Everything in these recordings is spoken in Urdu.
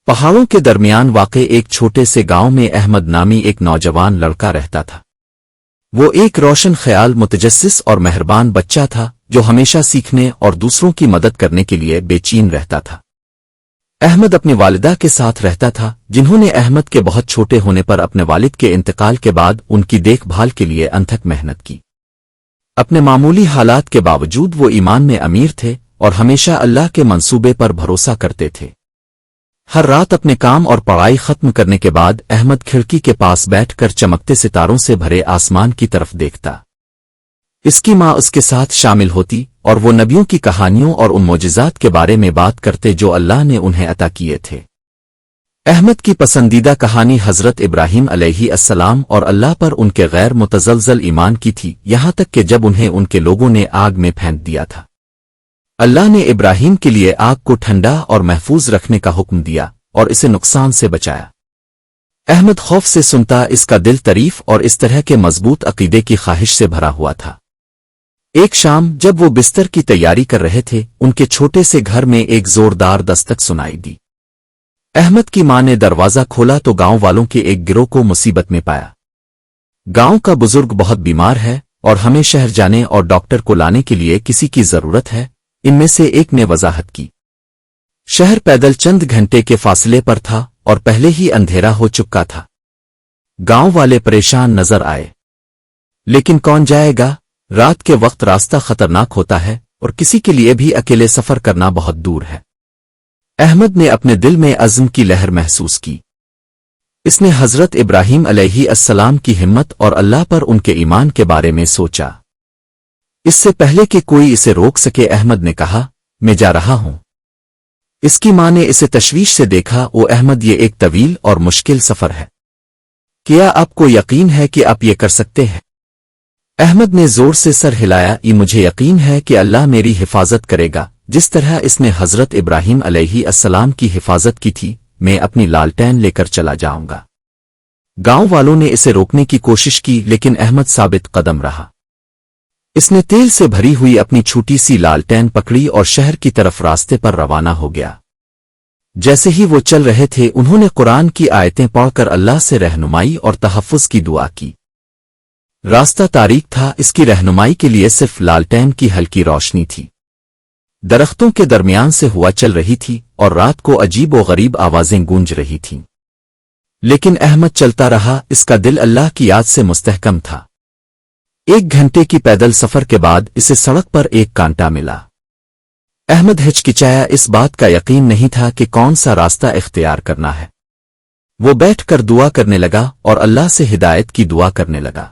پہاڑوں کے درمیان واقع ایک چھوٹے سے گاؤں میں احمد نامی ایک نوجوان لڑکا رہتا تھا۔ وہ ایک روشن خیال، متجسس اور مہربان بچہ تھا جو ہمیشہ سیکھنے اور دوسروں کی مدد کرنے کے لیے بے چین رہتا تھا۔ احمد اپنی والدہ کے ساتھ رہتا تھا، جنہوں نے احمد کے بہت چھوٹے ہونے پر اپنے والد کے انتقال کے بعد ان کی دیکھ بھال کے لیے انتھک محنت کی۔ اپنے معمولی حالات کے باوجود وہ ایمان میں امیر تھے اور ہمیشہ اللہ کے منصوبے پر بھروسہ کرتے تھے۔ ہر رات اپنے کام اور پڑھائی ختم کرنے کے بعد احمد کھڑکی کے پاس بیٹھ کر چمکتے ستاروں سے بھرے آسمان کی طرف دیکھتا۔ اس کی ماں اس کے ساتھ شامل ہوتی اور وہ نبیوں کی کہانیوں اور ان معجزات کے بارے میں بات کرتے جو اللہ نے انہیں عطا کیے تھے۔ احمد کی پسندیدہ کہانی حضرت ابراہیم علیہ السلام اور اللہ پر ان کے غیر متزلزل ایمان کی تھی، یہاں تک کہ جب انہیں ان کے لوگوں نے آگ میں پھینک دیا تھا، اللہ نے ابراہیم کے لیے آگ کو ٹھنڈا اور محفوظ رکھنے کا حکم دیا اور اسے نقصان سے بچایا۔ احمد خوف سے سنتا، اس کا دل تعریف اور اس طرح کے مضبوط عقیدے کی خواہش سے بھرا ہوا تھا۔ ایک شام جب وہ بستر کی تیاری کر رہے تھے، ان کے چھوٹے سے گھر میں ایک زوردار دستک سنائی دی۔ احمد کی ماں نے دروازہ کھولا تو گاؤں والوں کے ایک گروہ کو مصیبت میں پایا۔ گاؤں کا بزرگ بہت بیمار ہے اور ہمیں شہر جانے اور ڈاکٹر کو لانے کے لیے کسی کی ضرورت ہے، ان میں سے ایک نے وضاحت کی۔ شہر پیدل چند گھنٹے کے فاصلے پر تھا اور پہلے ہی اندھیرا ہو چکا تھا۔ گاؤں والے پریشان نظر آئے، لیکن کون جائے گا؟ رات کے وقت راستہ خطرناک ہوتا ہے اور کسی کے لیے بھی اکیلے سفر کرنا بہت دور ہے۔ احمد نے اپنے دل میں عزم کی لہر محسوس کی۔ اس نے حضرت ابراہیم علیہ السلام کی ہمت اور اللہ پر ان کے ایمان کے بارے میں سوچا۔ اس سے پہلے کہ کوئی اسے روک سکے، احمد نے کہا، میں جا رہا ہوں۔ اس کی ماں نے اسے تشویش سے دیکھا۔ او احمد، یہ ایک طویل اور مشکل سفر ہے، کیا آپ کو یقین ہے کہ آپ یہ کر سکتے ہیں؟ احمد نے زور سے سر ہلایا۔ مجھے یقین ہے کہ اللہ میری حفاظت کرے گا، جس طرح اس نے حضرت ابراہیم علیہ السلام کی حفاظت کی تھی۔ میں اپنی لالٹین لے کر چلا جاؤں گا۔ گاؤں والوں نے اسے روکنے کی کوشش کی، لیکن احمد ثابت قدم رہا۔ اس نے تیل سے بھری ہوئی اپنی چھوٹی سی لالٹین پکڑی اور شہر کی طرف راستے پر روانہ ہو گیا۔ جیسے ہی وہ چل رہے تھے، انہوں نے قرآن کی آیتیں پڑھ کر اللہ سے رہنمائی اور تحفظ کی دعا کی۔ راستہ تاریک تھا، اس کی رہنمائی کے لیے صرف لالٹین کی ہلکی روشنی تھی۔ درختوں کے درمیان سے ہوا چل رہی تھی اور رات کو عجیب و غریب آوازیں گونج رہی تھیں، لیکن احمد چلتا رہا۔ اس کا دل اللہ کی یاد سے مستحکم تھا۔ ایک گھنٹے کی پیدل سفر کے بعد اسے سڑک پر ایک کانٹا ملا۔ احمد ہچکچایا، اس بات کا یقین نہیں تھا کہ کون سا راستہ اختیار کرنا ہے۔ وہ بیٹھ کر دعا کرنے لگا اور اللہ سے ہدایت کی دعا کرنے لگا۔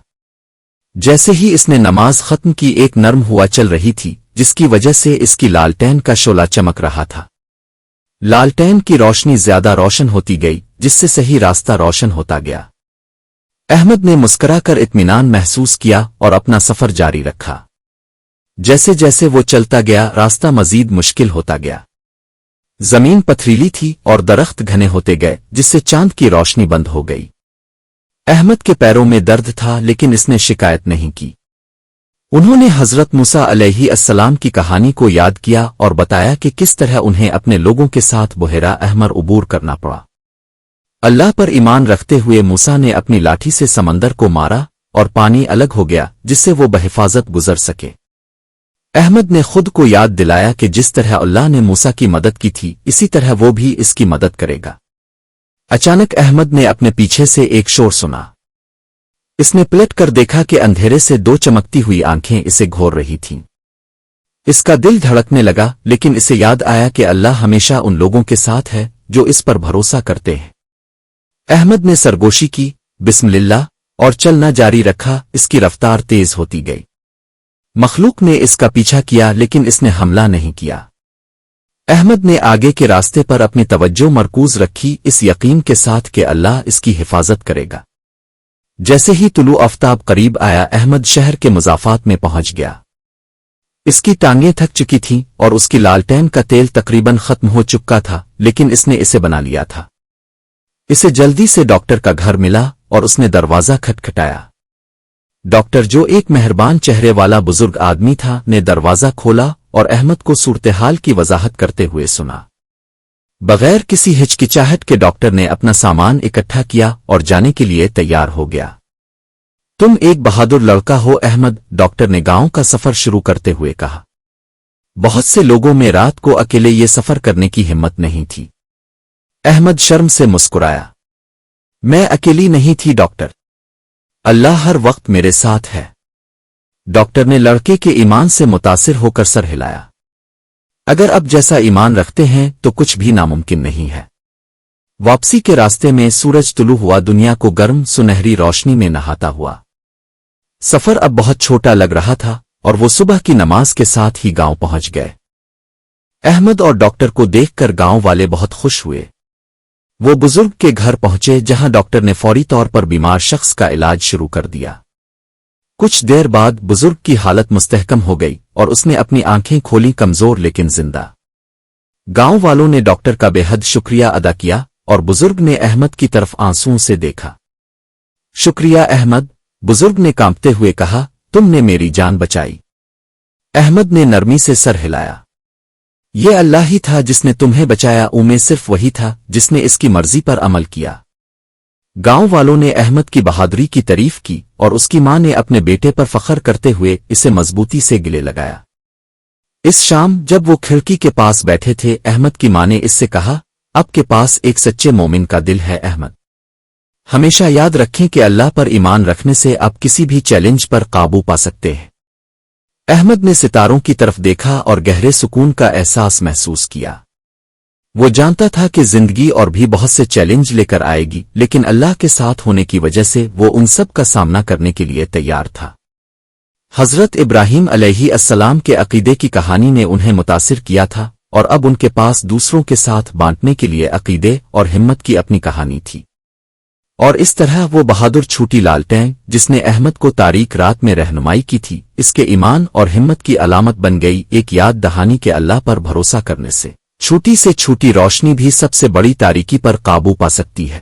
جیسے ہی اس نے نماز ختم کی، ایک نرم ہوا چل رہی تھی جس کی وجہ سے اس کی لالٹین کا شعلہ چمک رہا تھا۔ لالٹین کی روشنی زیادہ روشن ہوتی گئی، جس سے صحیح راستہ روشن ہوتا گیا۔ احمد نے مسکرا کر اطمینان محسوس کیا اور اپنا سفر جاری رکھا۔ جیسے جیسے وہ چلتا گیا، راستہ مزید مشکل ہوتا گیا۔ زمین پتھریلی تھی اور درخت گھنے ہوتے گئے، جس سے چاند کی روشنی بند ہو گئی۔ احمد کے پیروں میں درد تھا، لیکن اس نے شکایت نہیں کی۔ انہوں نے حضرت موسیٰ علیہ السلام کی کہانی کو یاد کیا اور بتایا کہ کس طرح انہیں اپنے لوگوں کے ساتھ بحیرہ احمر عبور کرنا پڑا۔ اللہ پر ایمان رکھتے ہوئے موسیٰ نے اپنی لاٹھی سے سمندر کو مارا اور پانی الگ ہو گیا، جس سے وہ بحفاظت گزر سکے۔ احمد نے خود کو یاد دلایا کہ جس طرح اللہ نے موسیٰ کی مدد کی تھی، اسی طرح وہ بھی اس کی مدد کرے گا۔ اچانک احمد نے اپنے پیچھے سے ایک شور سنا۔ اس نے پلٹ کر دیکھا کہ اندھیرے سے دو چمکتی ہوئی آنکھیں اسے گھور رہی تھیں۔ اس کا دل دھڑکنے لگا، لیکن اسے یاد آیا کہ اللہ ہمیشہ ان لوگوں کے ساتھ ہے جو اس پر بھروسہ کرتے ہیں۔ احمد نے سرگوشی کی، بسم اللہ، اور چلنا جاری رکھا۔ اس کی رفتار تیز ہوتی گئی۔ مخلوق نے اس کا پیچھا کیا، لیکن اس نے حملہ نہیں کیا۔ احمد نے آگے کے راستے پر اپنی توجہ مرکوز رکھی، اس یقین کے ساتھ کہ اللہ اس کی حفاظت کرے گا۔ جیسے ہی طلوع آفتاب قریب آیا، احمد شہر کے مضافات میں پہنچ گیا۔ اس کی ٹانگیں تھک چکی تھیں اور اس کی لالٹین کا تیل تقریباً ختم ہو چکا تھا، لیکن اس نے اسے بنا لیا تھا۔ اسے جلدی سے ڈاکٹر کا گھر ملا اور اس نے دروازہ کھٹکھٹایا۔ ڈاکٹر، جو ایک مہربان چہرے والا بزرگ آدمی تھا، نے دروازہ کھولا اور احمد کو صورتحال کی وضاحت کرتے ہوئے سنا۔ بغیر کسی ہچکچاہٹ کے ڈاکٹر نے اپنا سامان اکٹھا کیا اور جانے کے لیے تیار ہو گیا۔ تم ایک بہادر لڑکا ہو احمد، ڈاکٹر نے گاؤں کا سفر شروع کرتے ہوئے کہا۔ بہت سے لوگوں میں رات کو اکیلے یہ سفر کرنے کی ہمت نہیں تھی۔ احمد شرم سے مسکرایا۔ میں اکیلی نہیں تھی ڈاکٹر، اللہ ہر وقت میرے ساتھ ہے۔ ڈاکٹر نے لڑکے کے ایمان سے متاثر ہو کر سر ہلایا۔ اگر اب جیسا ایمان رکھتے ہیں تو کچھ بھی ناممکن نہیں ہے۔ واپسی کے راستے میں سورج طلوع ہوا، دنیا کو گرم سنہری روشنی میں نہاتا ہوا۔ سفر اب بہت چھوٹا لگ رہا تھا اور وہ صبح کی نماز کے ساتھ ہی گاؤں پہنچ گئے۔ احمد اور ڈاکٹر کو دیکھ کر گاؤں والے بہت خوش ہوئے۔ وہ بزرگ کے گھر پہنچے جہاں ڈاکٹر نے فوری طور پر بیمار شخص کا علاج شروع کر دیا۔ کچھ دیر بعد بزرگ کی حالت مستحکم ہو گئی اور اس نے اپنی آنکھیں کھولی، کمزور لیکن زندہ۔ گاؤں والوں نے ڈاکٹر کا بے حد شکریہ ادا کیا اور بزرگ نے احمد کی طرف آنسوؤں سے دیکھا۔ شکریہ احمد، بزرگ نے کانپتے ہوئے کہا، تم نے میری جان بچائی۔ احمد نے نرمی سے سر ہلایا۔ یہ اللہ ہی تھا جس نے تمہیں بچایا، میں صرف وہی تھا جس نے اس کی مرضی پر عمل کیا۔ گاؤں والوں نے احمد کی بہادری کی تعریف کی اور اس کی ماں نے اپنے بیٹے پر فخر کرتے ہوئے اسے مضبوطی سے گلے لگایا۔ اس شام جب وہ کھڑکی کے پاس بیٹھے تھے، احمد کی ماں نے اس سے کہا، آپ کے پاس ایک سچے مومن کا دل ہے احمد۔ ہمیشہ یاد رکھیں کہ اللہ پر ایمان رکھنے سے آپ کسی بھی چیلنج پر قابو پا سکتے ہیں۔ احمد نے ستاروں کی طرف دیکھا اور گہرے سکون کا احساس محسوس کیا۔ وہ جانتا تھا کہ زندگی اور بھی بہت سے چیلنج لے کر آئے گی، لیکن اللہ کے ساتھ ہونے کی وجہ سے وہ ان سب کا سامنا کرنے کے لیے تیار تھا۔ حضرت ابراہیم علیہ السلام کے عقیدے کی کہانی نے انہیں متاثر کیا تھا اور اب ان کے پاس دوسروں کے ساتھ بانٹنے کے لیے عقیدے اور ہمت کی اپنی کہانی تھی۔ اور اس طرح وہ بہادر چھوٹی لالٹین جس نے احمد کو تاریک رات میں رہنمائی کی تھی، اس کے ایمان اور ہمت کی علامت بن گئی، ایک یاد دہانی کے اللہ پر بھروسہ کرنے سے چھوٹی سے چھوٹی روشنی بھی سب سے بڑی تاریکی پر قابو پا سکتی ہے۔